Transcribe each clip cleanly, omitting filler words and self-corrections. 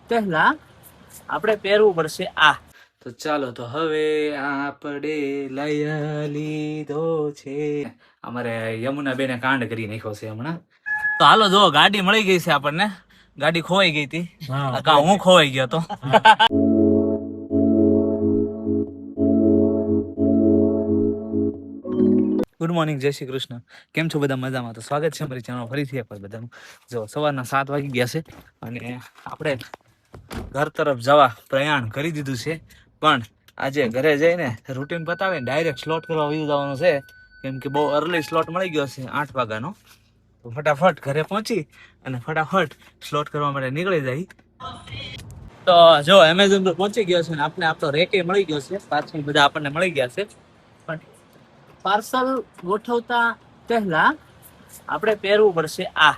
પહેલા આપણે પહેરવું પડશે આ. તો ચાલો, તો હવે આપણે લઈ લીધો છે. અમારે યમુના બેને કાંડ કરી નાખ્યો છે હમણાં. તો હાલો, જો ગાડી મળી ગઈ છે આપણને. ગાડી ખોવાઈ ગઈ હતી, હું ખોવાઈ ગયો તો. ગુડ મોર્નિંગ, જય શ્રી કૃષ્ણ. કેમ છો બધા? મજામાં? તો સ્વાગત છે અમારી ચેનલ ફરીથી એકવાર બધાનું. જો સવારના 7 વાગી ગયા છે અને આપણે ઘર તરફ જવા પ્રયાણ કરી દીધું છે. પણ આજે ઘરે જઈને રૂટીન પતાવીને ડાયરેક્ટ સ્લોટ કરવા વયું જવાનું છે, કેમ કે બહુ અર્લી સ્લોટ મળી ગયો છે 8 વાગ્યાનો. તો ફટાફટ ઘરે પહોંચી અને ફટાફટ સ્લોટ કરવા માટે નીકળી જાય. તો જો એમેઝોન પર પહોંચી ગયો છે ને આપણે આપણો રેકે મળી ગયો છે, પાર્સલ બધા આપણને મળી ગયા છે. પણ પાર્સલ ગોઠવતા પહેલા આપણે પહેરવું પડશે આ,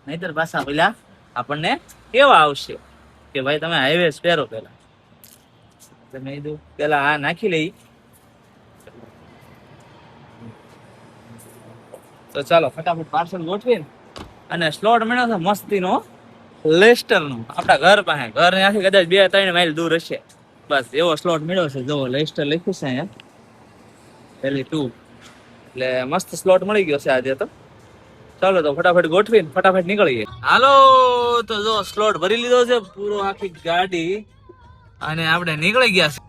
નહીતર પાછા પેલા આપણને કેવા આવશે કે ભાઈ તમે હાઈવેસ પહેરો. પેલા તમે કીધું પેલા આ નાખી લઈ. તો ચાલો ફટાફટ પાર્સલ ગોઠવીને અને સ્લોટ મળ્યો છે મસ્તીનો લેસ્ટરનો, આપણા ઘર પાસે. ઘર ત્યાંથી કદાચ 2-3 માઇલ દૂર હશે, બસ એવો સ્લોટ મળ્યો છે. જો લેસ્ટર લખ્યું છે અહીંયા, પહેલી 2. એટલે મસ્ત સ્લોટ મળી ગયો છે આજે તો. ચાલો તો ફટાફટ ગોઠવીને ફટાફટ નીકળીએ. હાલો, તો જો સ્લોટ ભરી લીધો છે પૂરો, આખી ગાડી, અને આપણે નીકળી ગયા છે.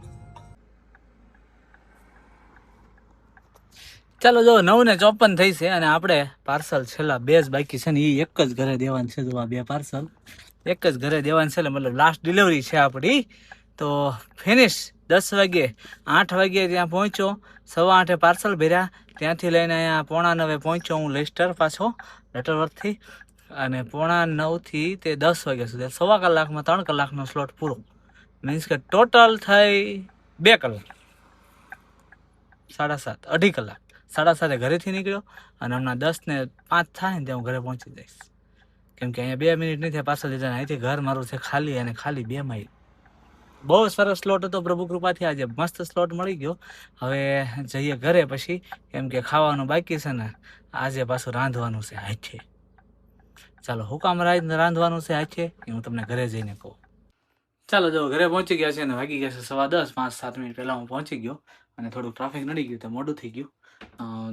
ચાલો, જો 9:54 થઈ છે અને આપણે પાર્સલ છેલ્લા 2 જ બાકી છે ને એ એક જ ઘરે દેવાનું છે. જો આ 2 પાર્સલ એક જ ઘરે દેવાનું છે, મતલબ લાસ્ટ ડિલિવરી છે આપણી. તો ફિનિશ 10 વાગે, 8 વાગે ત્યાં પહોંચ્યો, 8:15 પાર્સલ ભર્યા, ત્યાંથી લઈને અહીંયા 8:45 પહોંચ્યો હું લેસ્ટર પાછો લટરવર્થથી. અને 8:45 થી તે 10 વાગ્યા સુધી 1/4 કલાકમાં 3 કલાકનો સ્લોટ પૂરો. મીન્સ કે ટોટલ થઈ 2 કલાક, 7:30, 2.5 કલાક. 7:30 ઘરેથી નીકળ્યો અને હમણાં 10:05 થાય ને ત્યાં હું ઘરે પહોંચી જઈશ, કેમ કે અહીંયા 2 મિનિટ નહીં થાય પાર્સલ લીધા. અહીંથી ઘર મારું છે ખાલી, અને ખાલી 2 માઇલ. બહુ સરસ સ્લોટ હતો, પ્રભુ કૃપાથી આજે મસ્ત સ્લોટ મળી ગયો. હવે જઈએ ઘરે પછી, કેમ કે ખાવાનું બાકી છે ને આજે પાછું રાંધવાનું છે હાથે. ચાલો, હું કામ રાંધવાનું છે હાથે એ હું તમને ઘરે જઈને કહું. ચાલો, જો ઘરે પહોંચી ગયા છે અને વાગી ગયા છે 10:15. 5-7 મિનિટ પહેલા હું પહોંચી ગયો અને થોડુંક ટ્રાફિક નડી ગયું તો મોડું થઈ ગયું.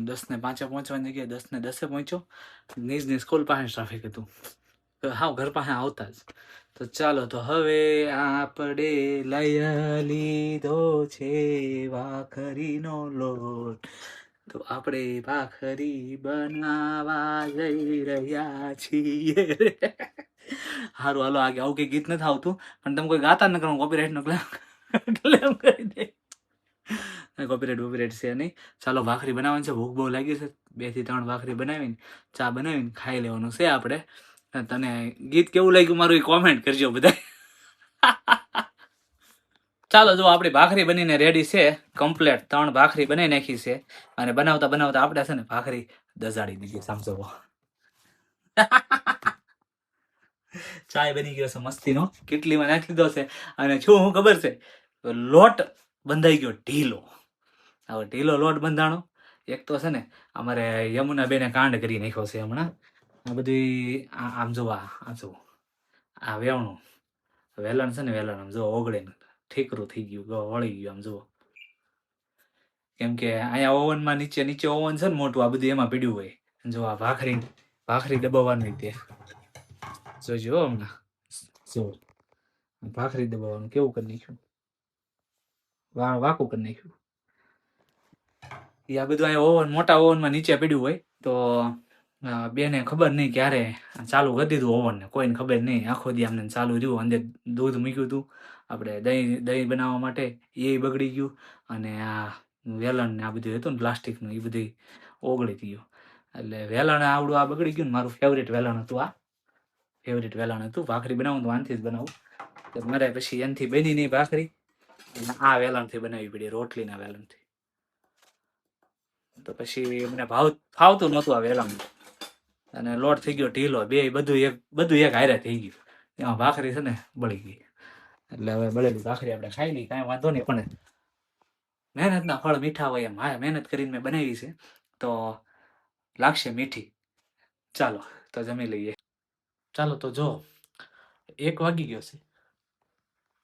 10:05 પહોંચવાની જગ્યાએ 10:10 પહોંચ્યો. નિજની સ્કૂલ પાસે ટ્રાફિક હતું, તો હા ઘર પાસે આવતા જ. તો ચાલો, તો હવે આપણે લઈ લીધો છે ભાખરીનો લોટ. તો આપણે ભાખરી બનાવવા જઈ રહ્યા છીએ. હારું, હાલો આગે. આવું કઈ ગીત નથી આવતું, પણ તમે કોઈ ગાતા ન કરો, કોપીરાઇટ નો ક્લેમ કરી દે. કોપીરાઇટ છે નહીં. ચાલો, ભાખરી બનાવવાની છે, ભૂખ બહુ લાગી છે. 2 થી 3 ભાખરી બનાવીને ચા બનાવીને ખાઈ લેવાનું છે આપણે. તને ગીત કેવું લાગ્યું મારું એ કોમેન્ટ કરજો બધા. ચાલો, જો આપણી ભાખરી બનીને રેડી છે કમ્પ્લેટ. 3 ભાખરી બનાવી નાખી છે અને બનાવતા બનાવતા આપણે છે ને ભાખરી દજાડી દીધી. સમજો, ચાય બની ગયો છે મસ્તીનો, કેટલીમાં નાખી દીધો છે. અને હું ખબર છે, લોટ બંધાઈ ગયો ઢીલો. હવે ઢીલો લોટ બંધાણો. એક તો છે ને અમારે યમુના બેને કાંડ કરી નાખ્યો છે હમણાં. આ બધી આમ જો, આ જો આ વેવણું વેલણ છે ને, વેલણ આમ જો ઓગળે ઠીકરું થઈ ગયું, વળી ગયું આમ જુઓ. કેમ કે અહીંયા ઓવનમાં નીચે ઓવન છે ને મોટું, આ બધું એમાં પીડ્યું હોય. જો આ ભાખરી દબાવવાની તે જોજો હમણાં. જો ભાખરી દબાવવાનું કેવું કરી નાખ્યું, વાકું કરી નાખ્યું. એ આ બધું અહીંયા ઓવન, મોટા ઓવનમાં નીચે પીડ્યું હોય. તો બેને ખબર નહીં ક્યારે ચાલુ કરી દીધું ઓવનને, કોઈને ખબર નહીં. આખો દી આમને ચાલુ રહ્યું. અંદર દૂધ મૂક્યું હતું આપણે દહીં બનાવવા માટે, એ બગડી ગયું. અને આ વેલણ ને આ બધું હતું ને પ્લાસ્ટિકનું, એ બધું ઓગળી ગયું. એટલે વેલણ આવડું આ બગડી ગયું ને. મારું ફેવરેટ વેલણ હતું, આ ફેવરેટ વેલણ હતું. ભાખરી બનાવું તો આનથી જ બનાવું. તો મારે પછી એનાથી બની નહીં ભાખરી, આ વેલણથી બનાવવી પડી, રોટલીના વેલણથી. તો પછી મને ફાવતું નહોતું આ વેલણ, અને લોટ થઈ ગયો ઢીલો. બધું એક હારે થઈ ગયું. એમાં ભાખરી છે ને બળી ગઈ. એટલે હવે બળેલી ભાખરી આપણે ખાઈ લઈ, કાંઈ વાંધો નહીં. પણ મહેનતના ફળ મીઠા હોય એમ. હા, મહેનત કરીને મેં બનાવી છે તો લાગશે મીઠી. ચાલો તો જમી લઈએ. ચાલો તો જો 1 વાગી ગયો છે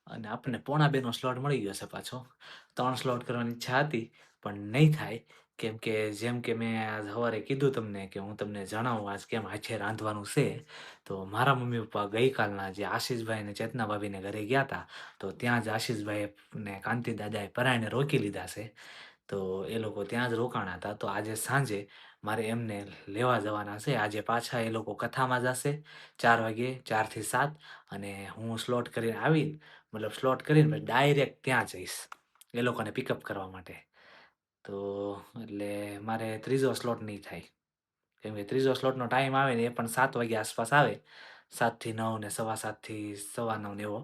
અને આપણને 1:45નો સ્લોટ મળી ગયો છે પાછો. 3 સ્લોટ કરવાની ઈચ્છા હતી પણ નહીં થાય, કેમ કે જેમ કે મેં આજ સવારે કીધું તમને કે હું તમને જણાવું આજ કેમ હાથે રાંધવાનું છે. તો મારા મમ્મી પપ્પા ગઈકાલના જે આશીષભાઈ ને ચેતના ભાભીને ઘરે ગયા હતા, તો ત્યાં જ આશીષભાઈ ને કાંતિ દાદાએ પરાયને રોકી લીધા છે. તો એ લોકો ત્યાં જ રોકાણા હતા. તો આજે સાંજે મારે એમને લેવા જવાના છે. આજે પાછા એ લોકો કથામાં જશે 4 વાગે, 4 થી 7, અને હું સ્લોટ કરીને આવી, મતલબ સ્લોટ કરીને ડાયરેક્ટ ત્યાં જઈશ એ લોકોને પિકઅપ કરવા માટે. તો એટલે મારે ત્રીજો સ્લોટ નહીં થાય, કેમ કે ત્રીજો સ્લોટનો ટાઈમ આવે ને એ પણ 7 વાગ્યા આસપાસ આવે. 7 થી 9 ને 7:15 થી 9:15 ને એવો,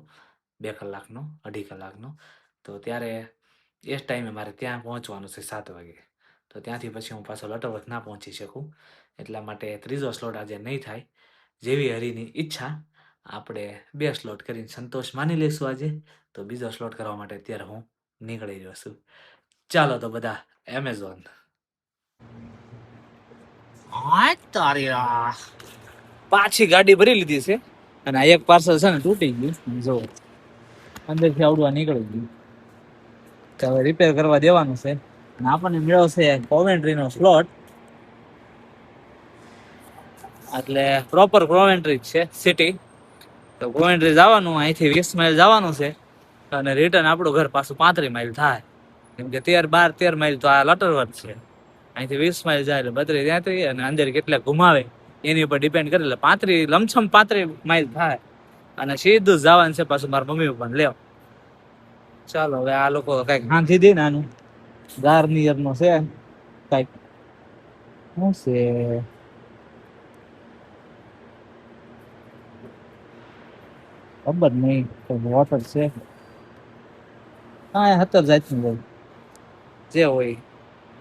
2 કલાકનો, 2.5 કલાકનો. તો ત્યારે એ જ ટાઈમે મારે ત્યાં પહોંચવાનું છે 7 વાગે. તો ત્યાંથી પછી હું પાછો લટરવત ના પહોંચી શકું, એટલા માટે ત્રીજો સ્લોટ આજે નહીં થાય. જેવી હરીની ઈચ્છા, આપણે 2 સ્લોટ કરીને સંતોષ માની લઈશું આજે. તો બીજો સ્લોટ કરવા માટે અત્યારે હું નીકળી રહ્યો છું. ચાલો તો બધા એમેઝોન. પાછી ગાડી ભરી લીધી છે અને આ એક પાર્સલ છે ને તૂટી ગયું, જો અંદરથી આવડવા નીકળી ગયું. તો હવે રિપેર કરવા દેવાનું છે. અને આપણને મેળવશે કોવેન્ટ્રીનો સ્લોટ, એટલે પ્રોપર કોવેન્ટ્રી છે સિટી. તો કોવેન્ટ્રી જવાનું, અહીંથી 20 માઇલ જવાનું છે અને રિટર્ન આપણું ઘર પાછું 35 માઇલ થાય, કેમ કે 13 માઇલ તો આ લટરવટ છે. અહીંથી 20 માઇલ જાય એટલે 32 33, અને અંદર કેટલા ઘુમાવે એની ઉપર ડિપેન્ડ કરે, એટલે 35, લમસમ 35 માઇલ થાય. અને સીધું જવાનું છે પાછું મારા મમ્મી પપ્પાને લેવા. ચાલો હવે આ લોકો કઈક હાંધી દે ને આનું ગાર્નિયર નો છે કઈક, શું છે ખબર નહીં, વોટર છે હા 17 જાતનું હોય, જે હોય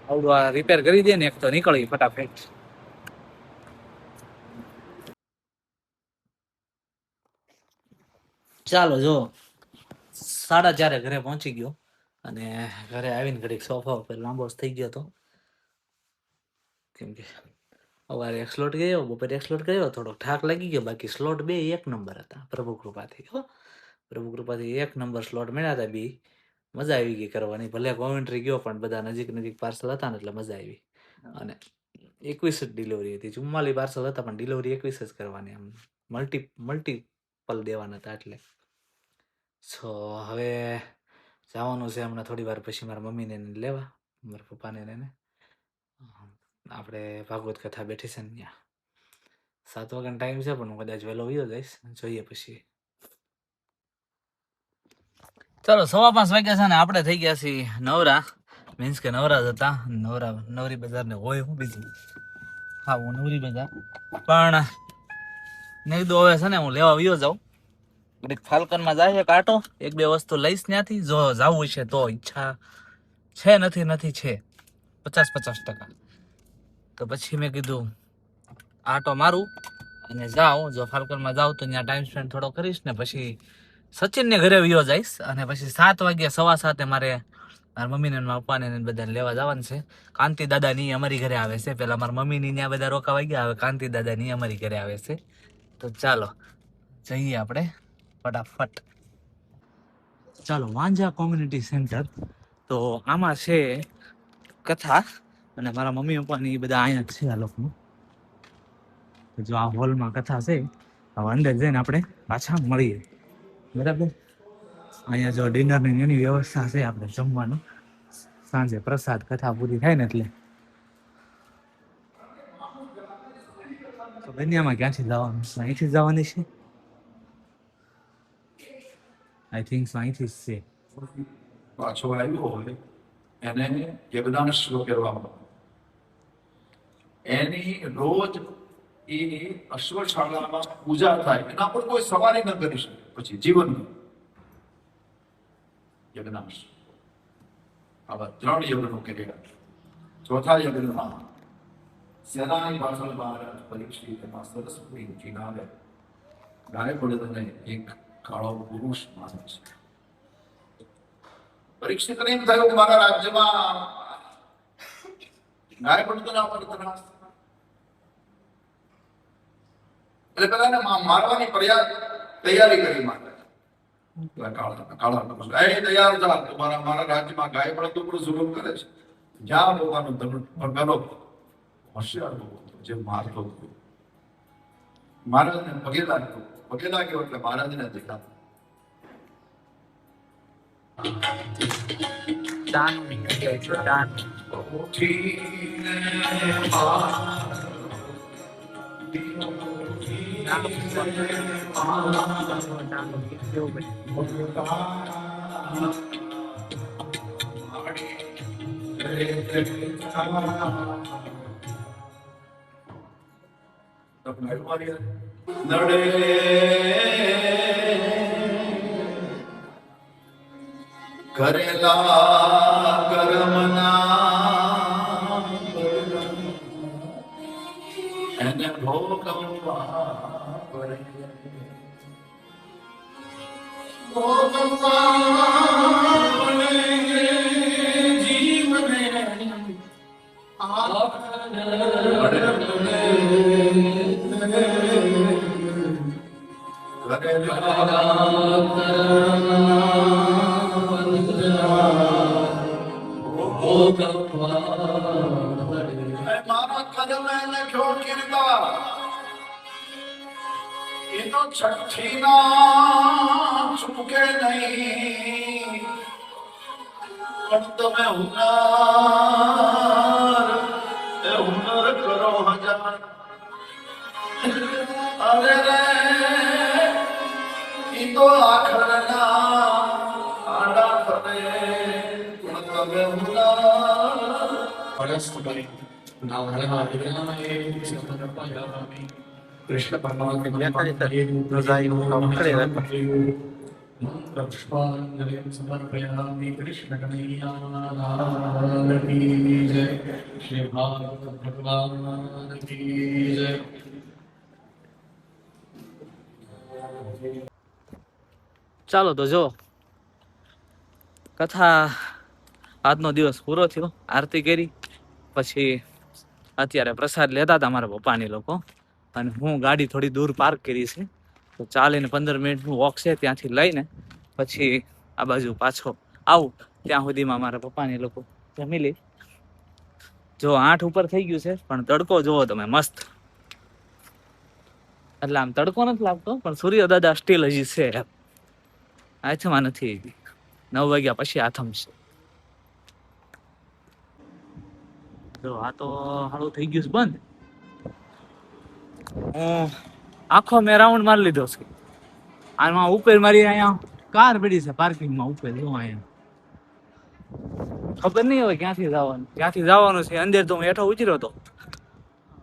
આવડું આ રિપેર કરી દે ને એક તો નીકળી ફટાફટ. ચાલો જો 4:30 ઘરે પહોંચી ગયો, અને ઘરે આવીને ઘડીક સોફા ઉપર લાંબો થઈ ગયો હતો, કેમ કે સવારે એક સ્લોટ ગયો, બપોરે એક સ્લોટ ગયો, થોડો થાક લાગી ગયો. બાકી સ્લોટ 2 1 નંબર હતા, પ્રભુ કૃપાથી. પ્રભુ કૃપાથી 1 નંબર સ્લોટ મળ્યા હતા. બી મજા આવી ગઈ કરવાની, ભલે કોમેન્ટ્રી ગયો પણ બધા નજીક નજીક પાર્સલ હતા ને એટલે મજા આવી. અને 21 જ ડિલિવરી હતી, 44 પાર્સલ હતા પણ ડિલિવરી 21 જ કરવાની, આમ મલ્ટીપલ દેવાના હતા. એટલે હવે જવાનું છે હમણાં થોડી વાર પછી મારા મમ્મીને લેવા, મારા પપ્પાને એને. આપણે ભાગવત કથા બેઠી છે ને ત્યાં 7 વાગ્યાનો ટાઈમ છે, પણ હું કદાચ વહેલો વયો જઈશ, જોઈએ પછી. ચાલો 5:15 વાગ્યા છે ને આપણે થઈ ગયા છીએ નવરા, મીન્સ કે નવરા જ હતા. નવરી બજાર ને હોય હું બીજું, હા હું નવરી બજાર, પણ નહીં દો હવે છે ને હું લેવા વયો જાઉં. ફાલ્કનમાં જાય છે કાંટો, 1-2 વસ્તુ લઈશ ત્યાંથી, જો જવું છે તો. ઈચ્છા છે નથી છે 50-50%. તો પછી મેં કીધું આટો મારું અને જાઉં. જો ફાલ્કનમાં જાઉં તો ત્યાં ટાઈમ સ્પેન્ડ થોડો કરીશ ને પછી સચિનને ઘરે વયો જઈશ. અને પછી 7 વાગ્યા 7:15 મારે મારા મમ્મીને મારા પપ્પાને બધાને લેવા જવાનું છે. કાંતિ દાદાની અમારી ઘરે આવે છે. પેલા મારા મમ્મીની ત્યાં બધા રોકાવા ગયા, હવે કાંતિ દાદાની અમારી ઘરે આવે છે. તો ચાલો જઈએ આપણે ફટાફટ. ચાલો વાંજા કોમ્યુનિટી સેન્ટર. તો આમાં છે કથા, અને મારા મમ્મી પપ્પાની બધા અહીંયા છે આ લોકોનું. જો આ હોલમાં કથા છે, હવે અંદર જઈને આપણે પાછા મળીએ, બરાબર. અહીંયા જો ડિનરની એની વ્યવસ્થા છે, આપણે જમવાનું સાંજે પ્રસાદ કથા પૂરી થાય ને એટલે. તો બન્યામાં ક્યાંથી જવાનું છે? અહીંથી જવાની છે, આઈ થિંક અહીંથી જ છે. પાછો આવ્યો હોય એને યજ્ઞાંશ કહેવામાં. એની રોજ એ અશ્વશાળામાં પૂજા થાય, એના પર કોઈ સવારી ન કરી શકે પછી જીવનમાં. યજ્ઞાંશ આવા 3 યજ્ઞો કર્યા. ચોથા યજ્ઞમાં સેનાની પાછળ મહારાજ પરીક્ષિત એમાં સરસ્વતી કિનારે ગાય બળદને એક કાળો પુરુષ માને છે. પરીક્ષિતને એમ થયું મારા રાજ્યમાં ગાય બળદના પર ત્રાસ, એટલે પેલા એને મારવાની તૈયારી કરી માટે કાળા તૈયાર થા તમારા મારા રાજ્યમાં ગાય પણ ટુકડું જુલુમ કરે છે જ્યાં પોતાનું ધનુષ પણ પેલો હોશિયાર લોકો જે મારતો મહારાજને પગે લાગ્યો એટલે મહારાજને દીધા નડે કરેલા કર્મના એને ભોગવવા પડે જીવને મારા કદમે લખ્યો કીર્તા એ તો છઠ્ઠી ના ચૂકે નહીં પણ તમે હુનર કરો હજાર અરે રે ઈ તો આખરના આડા ફરે પણ તમે હુનર કૃષ્ણ સમર્પયામિ કૃષ્ણ કનૈયા જય શ્રી ભાગવત ભગવાન કી જય. ચાલો તો જો કથા આજનો દિવસ પૂરો થયો. આરતી કરી પછી અત્યારે પ્રસાદ લેતા હતા મારા પપ્પાની લોકો, અને હું ગાડી થોડી દૂર પાર્ક કરી છે, તો ચાલીને 15 મિનિટનું વોક છે. ત્યાંથી લઈને પછી આ બાજુ પાછો આવું ત્યાં સુધીમાં મારા પપ્પાની લોકો જમી લે. જો 8 ઉપર થઈ ગયું છે, પણ તડકો જોવો તમે મસ્ત. એટલે આમ તડકો નથી લાગતો, પણ સૂર્ય દાદા સ્ટીલ હજી છે, આથમાં નથી. 9 વાગ્યા પછી આથમ છે. જો આ તો હાલું થઈ ગયું છે બંધ. હું આખો મેં રાઉન્ડ મારી લીધો છે. આમાં ઉપર મારી અહીંયા કાર પડી છે પાર્કિંગમાં ઉપર. જો અહીંયા ખબર નહીં હવે ક્યાંથી જવાનું છે. અંદર તો હું હેઠો ઉતર્યો હતો,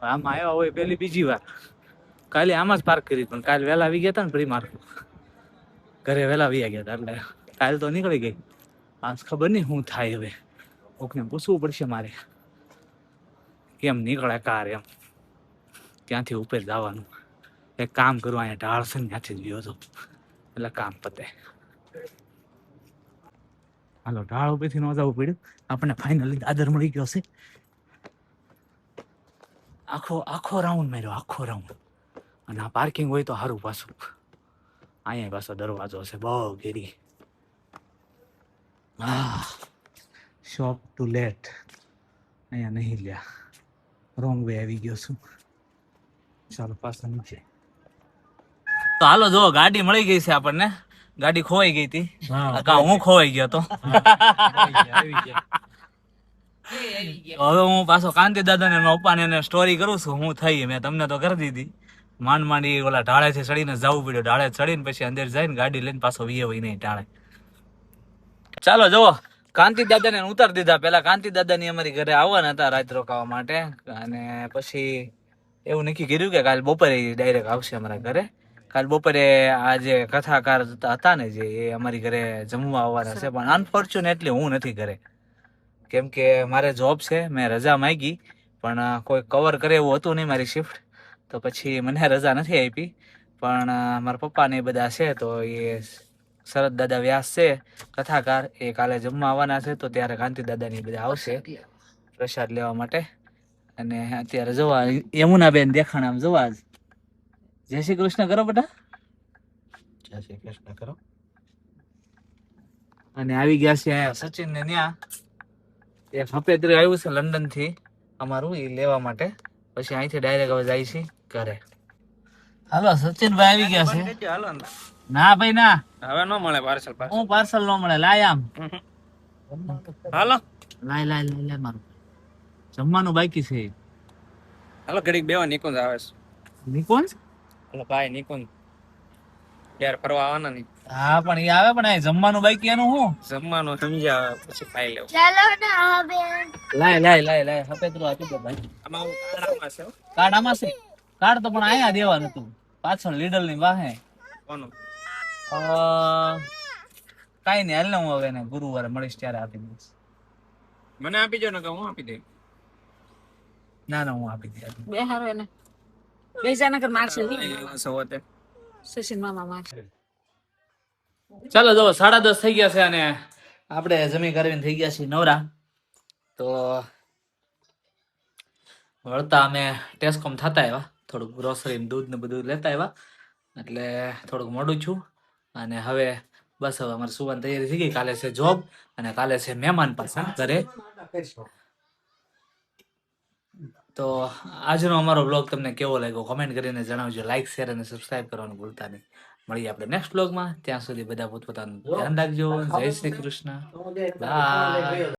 આમાં આવ્યા હોય પેલી બીજી વાર. કાલે આમાં જ પાર્ક કરી, પણ કાલે વહેલા આવી ગયા હતા ને પ્રી માર્ક ઘરે વહેલા આવી ગયા હતા, એટલે કાલે તો નીકળી ગઈ. આજ ખબર નહીં શું થાય. હવે કોકને પૂછવું પડશે મારે કેમ નીકળે કાર, એમ ત્યાંથી ઉપર જવાનું. એક કામ કરું, અહીંયા ઢાળ છે ને ત્યાંથી જ ગયો હતો, એટલે કામ પતે. હાલો ઢાળ ઉપરથી ન જવું પડ્યું. આપણને ફાઇનલી દાદર મળી ગયો છે. આખો રાઉન્ડ માર્યો, આખો રાઉન્ડ. અને આ પાર્કિંગ હોય તો સારું. પાછું અહીંયા પાછો દરવાજો છે બહુ ઘેરી. શોપ ટુ લેટ અહીંયા નહીં લ્યા, રોંગ વે આવી ગયો છું. ચાલો પાછા નીચે. તો હાલો જો ગાડી મળી ગઈ છે આપણને. ગાડી ખોવાઈ ગઈ હતી, હું ખોવાઈ ગયો તો. હવે હું પાછો કાંતિ દાદા ને પપ્પાને સ્ટોરી કરું છું હું થઈ. મેં તમને તો કરી દીધી. માંડી ઓલા ઢાળેથી ચડીને જવું પડ્યું. ઢાળે ચડીને પછી અંદર જઈને ગાડી લઈને પાછો વીએ હોય નહીં ઢાળે. ચાલો જુઓ, કાંતિ દાદાને ઉતારી દીધા. પેલા કાંતિ દાદાની અમારી ઘરે આવવાના હતા રાત રોકાવા માટે, અને પછી એવું નક્કી કર્યું કે કાલ બપોરે ડાયરેક્ટ આવશે અમારા ઘરે. કાલ બપોરે આ જે કથાકાર હતા ને જે, એ અમારી ઘરે જમવા આવવાના છે. પણ અનફોર્ચ્યુનેટલી હું નથી ઘરે, કેમ કે મારે જોબ છે. મેં રજા માંગી, પણ કોઈ કવર કરે એવું હતું નહીં મારી શિફ્ટ, તો પછી મને રજા નથી આપી. પણ મારા પપ્પા ને બધા છે, તો એ શરદ દાદા વ્યાસ છે કથાકાર, એ કાલે જમવા આવવાના છે. તો ત્યારે કાંતિ દાદાની બધા આવશે પ્રસાદ લેવા માટે. અને અત્યારે જોવા યમુનાબેન દેખાણ આમ જોવા જ જય શ્રી કૃષ્ણ કરો બેટા. જય શ્રી કૃષ્ણ કરો. અને આવી ગયા છે સચિન ને ત્યાં એક હફેત્રી આવ્યું છે લંડન થી અમારું એ લેવા માટે. પછી અહીંથી ડાયરેક્ટ હવે જાય છે ઘરે. હાલો સચિનભાઈ આવી ગયા છે. ના ભાઈ ના, હવે ન મળે પાર્સલ હું પાર્સલ નો મળે. લાય આમ, હાલો લાય લાય લાય લાય. મારું જમવાનું બાકી છે. હાલો ઘડીક બેવા નિકુંજ આવે છે. નિકોન? હાલો ભાઈ નિકુંજ યાર ફરવા આવવાના નહીં. હા પણ એ આવે, પણ આ જમવાનું બાકી એનું હું? જમવાનું સમજ્યા પછી ખાઈ લેવું. લાય લાય લાય લાય. હફેત્રું આપી દે ભાઈ. આમાં હું કાળામાં છે હો. કાર્ડ આમાં છે? કાર્ડ તો પણ અહીંયા દેવાનું હતું, પાછળ લીડલ ની વાહે. કોનું? કઈ નઈ, હાલ ને હું હવે એને ગુરુવારે મળીશ ત્યારે આપી દઈશ. મને આપી દો ને કે હું આપી દઈ. ના ના, હું આપી દઈશ. બે હારો એને બે જાનકર મારશે સવાતે સચિન મામા મારશે. ચાલો જો 10:30 થઈ ગયા છે અને આપણે જમી કરીને થઈ ગયા છીએ નવરા. તો વળતા અમે ટેસ્કોમ થતા આવ્યા, થોડુંક ગ્રોસરી દૂધ ને બધું લેતા આવ્યા, એટલે થોડુંક મોડું છું. અને હવે બસ હવે અમારે સુવાની તૈયારી થઈ ગઈ. કાલે છે જોબ અને કાલે છે મહેમાન પાછા ઘરે. તો આજનો અમારો બ્લોગ તમને કેવો લાગ્યો કોમેન્ટ કરીને જણાવજો. લાઈક શેર અને સબસ્ક્રાઇબ કરવાનું ભૂલતા નહીં. મળીએ આપણે નેક્સ્ટ બ્લોગમાં. ત્યાં સુધી બધા પોતપોતાનું ધ્યાન રાખજો. જય શ્રી કૃષ્ણ. બાય.